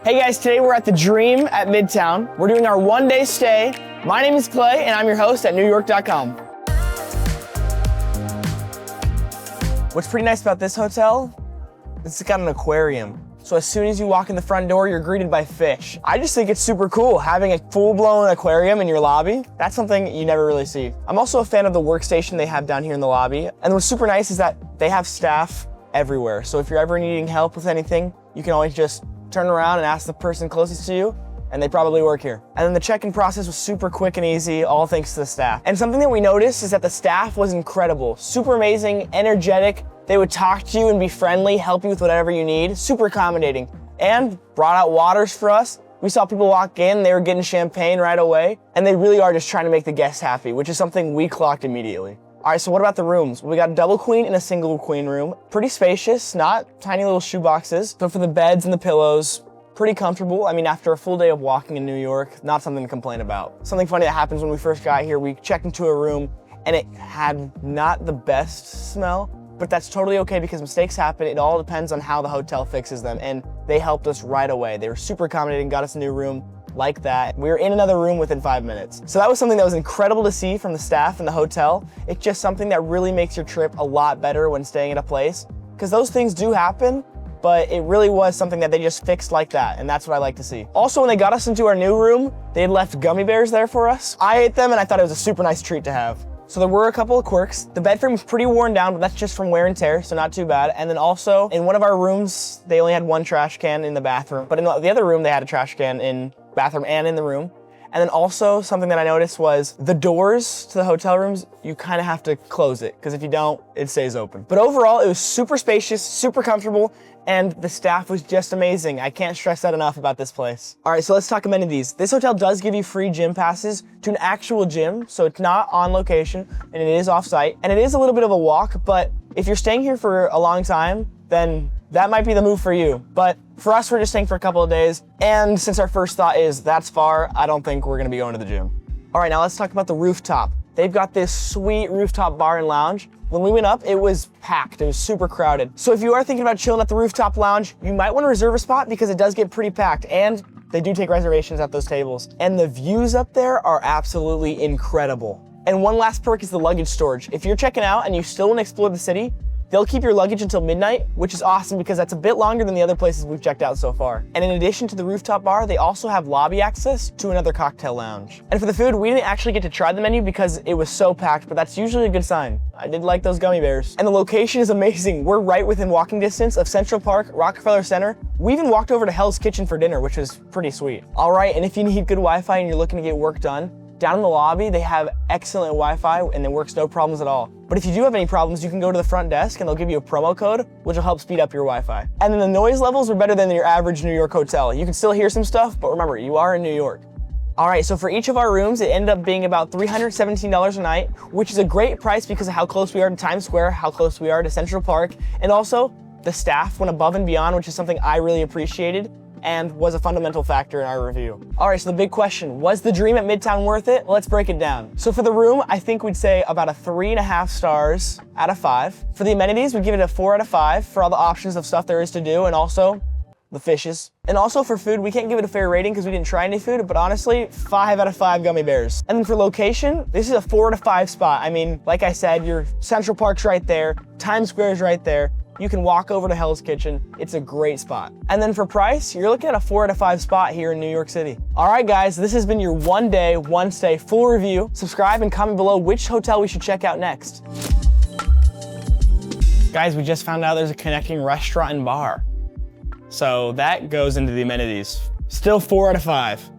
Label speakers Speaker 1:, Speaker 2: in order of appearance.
Speaker 1: Hey guys, today we're at the Dream at Midtown. We're doing our one-day stay. My name is Clay, and I'm your host at NewYork.com. What's pretty nice about this hotel is it's got an aquarium. So as soon as you walk in the front door, you're greeted by fish. I just think it's super cool having a full-blown aquarium in your lobby. That's something you never really see. I'm also a fan of the workstation they have down here in the lobby. And what's super nice is that they have staff everywhere. So if you're ever needing help with anything, you can always just turn around and ask the person closest to you, and they probably work here. And then the check-in process was super quick and easy, all thanks to the staff. And something that we noticed is that the staff was incredible, super amazing, energetic. They would talk to you and be friendly, help you with whatever you need, super accommodating, and brought out waters for us. We saw people walk in, they were getting champagne right away, and they really are just trying to make the guests happy, which is something we clocked immediately. All right, so what about the rooms? We got a double queen and a single queen room. Pretty spacious, not tiny little shoe boxes. So for the beds and the pillows, pretty comfortable. I mean, after a full day of walking in New York, not something to complain about. Something funny that happens when we first got here, we checked into a room and it had not the best smell, but that's totally okay because mistakes happen. It all depends on how the hotel fixes them, and they helped us right away. They were super accommodating, got us a new room like that. We were in another room within 5 minutes. So that was something that was incredible to see from the staff in the hotel. It's just something that really makes your trip a lot better when staying at a place, because those things do happen, but it really was something that they just fixed like that, and that's what I like to see. Also, when they got us into our new room, they had left gummy bears there for us. I ate them, and I thought it was a super nice treat to have. So there were a couple of quirks. The bed frame was pretty worn down, but that's just from wear and tear, so not too bad. And then also, in one of our rooms, they only had one trash can in the bathroom, but in the other room, they had a trash can in bathroom and in the room. And then also something that I noticed was the doors to the hotel rooms, you kind of have to close it, because if you don't, it stays open. But overall, it was super spacious, super comfortable, and the staff was just amazing. I can't stress that enough about this place. All right, so let's talk amenities. This hotel does give you free gym passes to an actual gym, so it's not on location, and it is off-site. And it is a little bit of a walk, but if you're staying here for a long time, then that might be the move for you. But for us, we're just staying for a couple of days. And since our first thought is that's far, I don't think we're gonna be going to the gym. All right, now let's talk about the rooftop. They've got this sweet rooftop bar and lounge. When we went up, it was packed. It was super crowded. So if you are thinking about chilling at the rooftop lounge, you might wanna reserve a spot because it does get pretty packed, and they do take reservations at those tables. And the views up there are absolutely incredible. And one last perk is the luggage storage. If you're checking out and you still wanna explore the city, they'll keep your luggage until midnight, which is awesome because that's a bit longer than the other places we've checked out so far. And in addition to the rooftop bar, they also have lobby access to another cocktail lounge. And for the food, we didn't actually get to try the menu because it was so packed, but that's usually a good sign. I did like those gummy bears. And the location is amazing. We're right within walking distance of Central Park, Rockefeller Center. We even walked over to Hell's Kitchen for dinner, which was pretty sweet. All right, and if you need good Wi-Fi and you're looking to get work done, down in the lobby, they have excellent Wi-Fi and it works no problems at all. But if you do have any problems, you can go to the front desk and they'll give you a promo code, which will help speed up your Wi-Fi. And then the noise levels were better than your average New York hotel. You can still hear some stuff, but remember, you are in New York. All right, so for each of our rooms, it ended up being about $317 a night, which is a great price because of how close we are to Times Square, how close we are to Central Park, and also the staff went above and beyond, which is something I really appreciated and was a fundamental factor in our review. All right, so the big question, was the Dream at Midtown worth it? Well, let's break it down. So for the room, I think we'd say about a 3.5 stars out of 5. For the amenities, we'd give it a 4 out of 5 for all the options of stuff there is to do, and also the fishes. And also for food, we can't give it a fair rating because we didn't try any food, but honestly, 5 out of 5 gummy bears. And then for location, this is a 4 out of 5 spot. I mean, like I said, your Central Park's right there, Times Square's right there. You can walk over to Hell's Kitchen. It's a great spot. And then for price, you're looking at a 4 out of 5 spot here in New York City. All right, guys, this has been your one day, one stay full review. Subscribe and comment below which hotel we should check out next. Guys, we just found out there's a connecting restaurant and bar. So that goes into the amenities. Still 4 out of 5.